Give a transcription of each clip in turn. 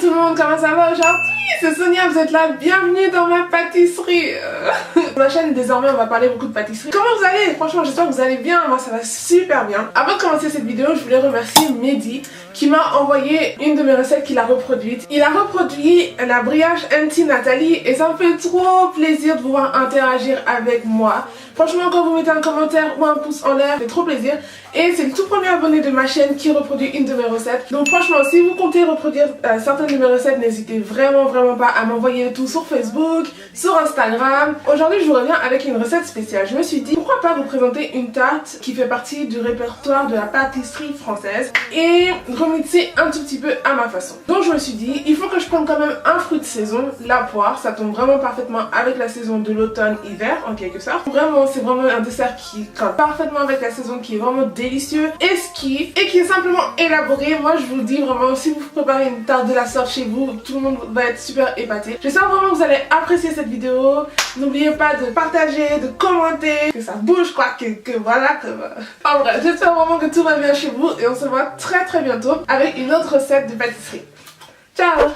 tout le monde, comment ça va aujourd'hui? C'est Sonia, vous êtes là, bienvenue dans ma pâtisserie. Sur ma chaîne désormais on va parler beaucoup de pâtisserie. Comment vous allez? Franchement j'espère que vous allez bien, moi ça va super bien. Avant de commencer cette vidéo, je voulais remercier Mehdi qui m'a envoyé une de mes recettes qu'il a reproduite. Il a reproduit la brioche Auntie Nathalie et ça me fait trop plaisir de vous voir interagir avec moi. Franchement quand vous mettez un commentaire ou un pouce en l'air, ça fait trop plaisir. Et c'est le tout premier abonné de ma chaîne qui reproduit une de mes recettes. Donc franchement si vous comptez reproduire certaines de mes recettes, n'hésitez vraiment pas à m'envoyer le tout sur Facebook, sur Instagram. Aujourd'hui je vous reviens avec une recette spéciale. Je me suis dit pourquoi pas vous présenter une tarte qui fait partie du répertoire de la pâtisserie française et remixer un tout petit peu à ma façon. Donc je me suis dit il faut que je prenne quand même un fruit de saison, la poire. Ça tombe vraiment parfaitement avec la saison de l'automne-hiver en quelque sorte. Vraiment c'est vraiment un dessert qui colle parfaitement avec la saison, qui est vraiment délicieux, esquive et qui est simplement élaboré. Moi je vous le dis vraiment, si vous préparez une tarte de la sorte chez vous, tout le monde va être super épaté. J'espère vraiment que vous allez apprécier cette vidéo. N'oubliez pas de partager, de commenter, que ça bouge quoi, que voilà, que... En bref, j'espère vraiment que tout va bien chez vous et on se voit très bientôt avec une autre recette de pâtisserie. Ciao!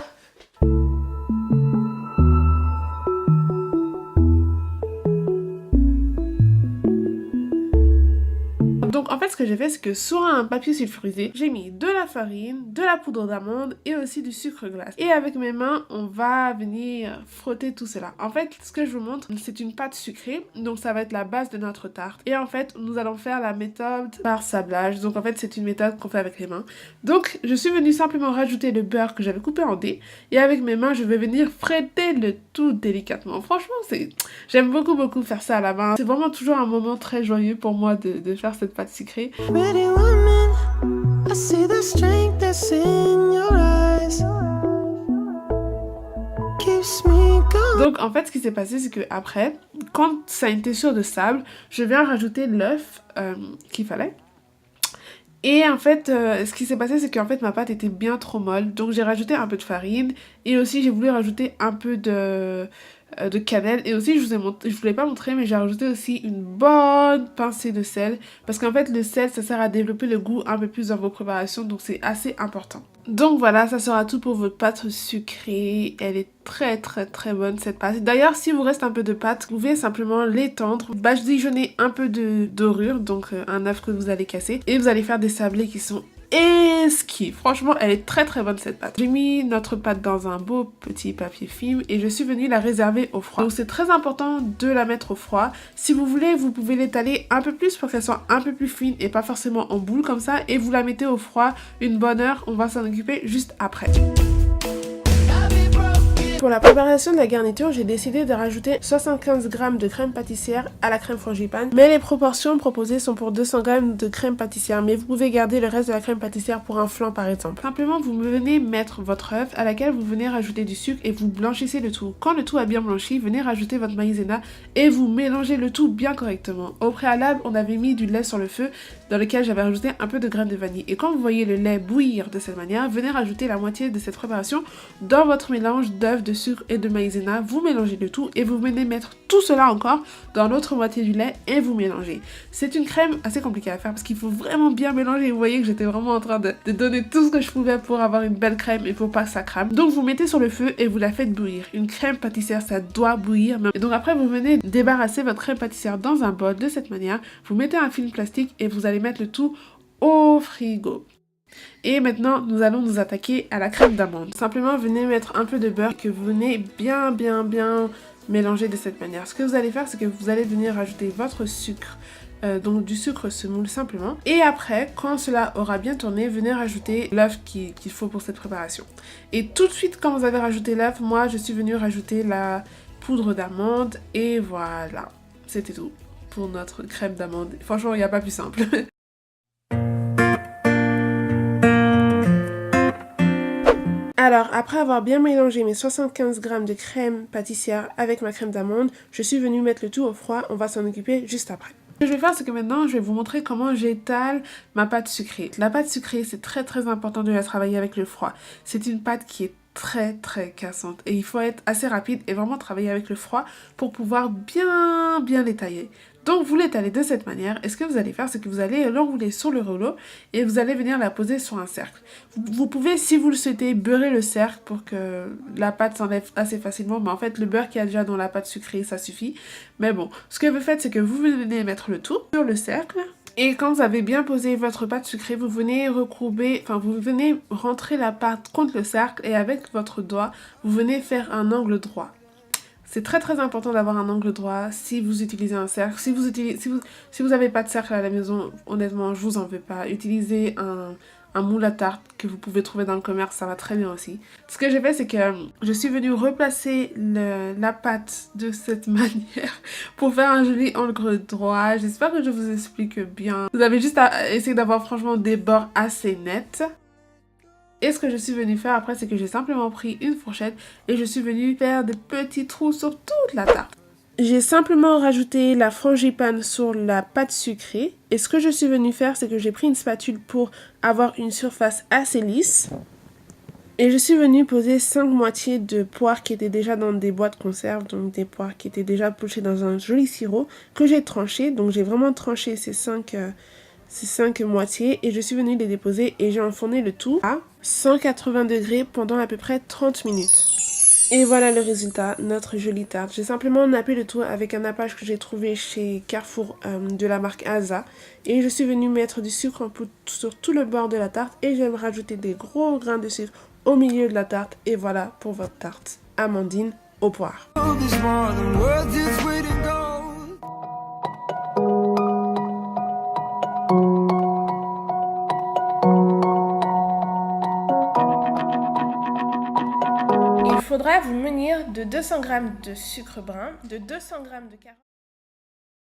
Donc en fait ce que j'ai fait c'est que sur un papier sulfurisé j'ai mis de la farine, de la poudre d'amande et aussi du sucre glace. Et avec mes mains on va venir frotter tout cela. En fait ce que je vous montre c'est une pâte sucrée, donc ça va être la base de notre tarte. Et en fait nous allons faire la méthode par sablage. Donc en fait c'est une méthode qu'on fait avec les mains. Donc je suis venue simplement rajouter le beurre que j'avais coupé en dés. Et avec mes mains je vais venir fouetter le tout délicatement. Franchement j'aime beaucoup faire ça à la main. C'est vraiment toujours un moment très joyeux pour moi de faire cette pâte sucrée. Donc en fait ce qui s'est passé c'est que après, quand ça a une texture de sable, je viens rajouter l'œuf qu'il fallait. Et en fait, ce qui s'est passé, c'est qu'en fait, ma pâte était bien trop molle. Donc, j'ai rajouté un peu de farine. Et aussi, j'ai voulu rajouter un peu de cannelle. Et aussi, je voulais pas montrer, mais j'ai rajouté aussi une bonne pincée de sel. Parce qu'en fait, le sel, ça sert à développer le goût un peu plus dans vos préparations. Donc, c'est assez important. Donc voilà, ça sera tout pour votre pâte sucrée. Elle est très bonne cette pâte. D'ailleurs, si vous reste un peu de pâte, vous pouvez simplement l'étendre, badigeonner un peu de dorure, donc un œuf que vous allez casser, et vous allez faire des sablés qui sont esquives. Franchement, elle est très bonne cette pâte. J'ai mis notre pâte dans un beau petit papier film et je suis venue la réserver au froid. Donc c'est très important de la mettre au froid. Si vous voulez, vous pouvez l'étaler un peu plus pour qu'elle soit un peu plus fine et pas forcément en boule comme ça, et vous la mettez au froid une bonne heure. On va s'en occuper juste après. Pour la préparation de la garniture, j'ai décidé de rajouter 75 g de crème pâtissière à la crème frangipane. Mais les proportions proposées sont pour 200 g de crème pâtissière. Mais vous pouvez garder le reste de la crème pâtissière pour un flan par exemple. Simplement, vous venez mettre votre œuf à laquelle vous venez rajouter du sucre et vous blanchissez le tout. Quand le tout a bien blanchi, venez rajouter votre maïzena et vous mélangez le tout bien correctement. Au préalable, on avait mis du lait sur le feu dans lequel j'avais rajouté un peu de graines de vanille. Et quand vous voyez le lait bouillir de cette manière, venez rajouter la moitié de cette préparation dans votre mélange d'œufs, de sucre et de maïzena. Vous mélangez le tout et vous venez mettre tout cela encore dans l'autre moitié du lait et vous mélangez. C'est une crème assez compliquée à faire parce qu'il faut vraiment bien mélanger. Vous voyez que j'étais vraiment en train de donner tout ce que je pouvais pour avoir une belle crème et pour pas que ça crame. Donc vous mettez sur le feu et vous la faites bouillir. Une crème pâtissière, ça doit bouillir. Et donc après vous venez débarrasser votre crème pâtissière dans un bol de cette manière. Vous mettez un film plastique et vous allez mettre le tout au frigo. Et maintenant, nous allons nous attaquer à la crème d'amande. Simplement, venez mettre un peu de beurre que vous venez bien mélanger de cette manière. Ce que vous allez faire, c'est que vous allez venir rajouter votre sucre. Donc du sucre semoule simplement. Et après, quand cela aura bien tourné, venez rajouter l'œuf qu'il faut pour cette préparation. Et tout de suite, quand vous avez rajouté l'œuf, moi, je suis venue rajouter la poudre d'amande. Et voilà, c'était tout pour notre crème d'amande. Franchement, il n'y a pas plus simple. Alors, après avoir bien mélangé mes 75 g de crème pâtissière avec ma crème d'amande, je suis venue mettre le tout au froid. On va s'en occuper juste après. Ce que je vais faire, c'est que maintenant, je vais vous montrer comment j'étale ma pâte sucrée. La pâte sucrée, c'est très important de la travailler avec le froid. C'est une pâte qui est très cassante. Et il faut être assez rapide et vraiment travailler avec le froid pour pouvoir bien l'étaler. Donc vous l'étalez de cette manière et ce que vous allez faire c'est que vous allez l'enrouler sur le rouleau et vous allez venir la poser sur un cercle. Vous pouvez si vous le souhaitez beurrer le cercle pour que la pâte s'enlève assez facilement, mais en fait le beurre qu'il y a déjà dans la pâte sucrée ça suffit. Mais bon, ce que vous faites c'est que vous venez mettre le tout sur le cercle. Et quand vous avez bien posé votre pâte sucrée, vous venez recourber, enfin vous venez rentrer la pâte contre le cercle et avec votre doigt, vous venez faire un angle droit. C'est très important d'avoir un angle droit si vous utilisez un cercle. Si vous avez pas de cercle à la maison, honnêtement, je vous en veux pas. Utilisez un moule à tarte que vous pouvez trouver dans le commerce, ça va très bien aussi. Ce que j'ai fait, c'est que je suis venue replacer la pâte de cette manière pour faire un joli angle droit. J'espère que je vous explique bien. Vous avez juste à essayer d'avoir franchement des bords assez nets. Et ce que je suis venue faire après, c'est que j'ai simplement pris une fourchette et je suis venue faire des petits trous sur toute la tarte. J'ai simplement rajouté la frangipane sur la pâte sucrée. Et ce que je suis venue faire, c'est que j'ai pris une spatule pour avoir une surface assez lisse. Et je suis venue poser 5 moitiés de poires qui étaient déjà dans des boîtes conserve, donc des poires qui étaient déjà pochées dans un joli sirop que j'ai tranché. Donc j'ai vraiment tranché ces 5 moitiés et je suis venue les déposer et j'ai enfourné le tout à 180 degrés pendant à peu près 30 minutes. Et voilà le résultat, notre jolie tarte. J'ai simplement nappé le tout avec un nappage que j'ai trouvé chez Carrefour de la marque Asa. Et je suis venue mettre du sucre en poudre sur tout le bord de la tarte et je vais rajouter des gros grains de sucre au milieu de la tarte. Et voilà pour votre tarte amandine aux poires. Il faudra vous munir de 200 g de sucre brun, de 200 g de carottes.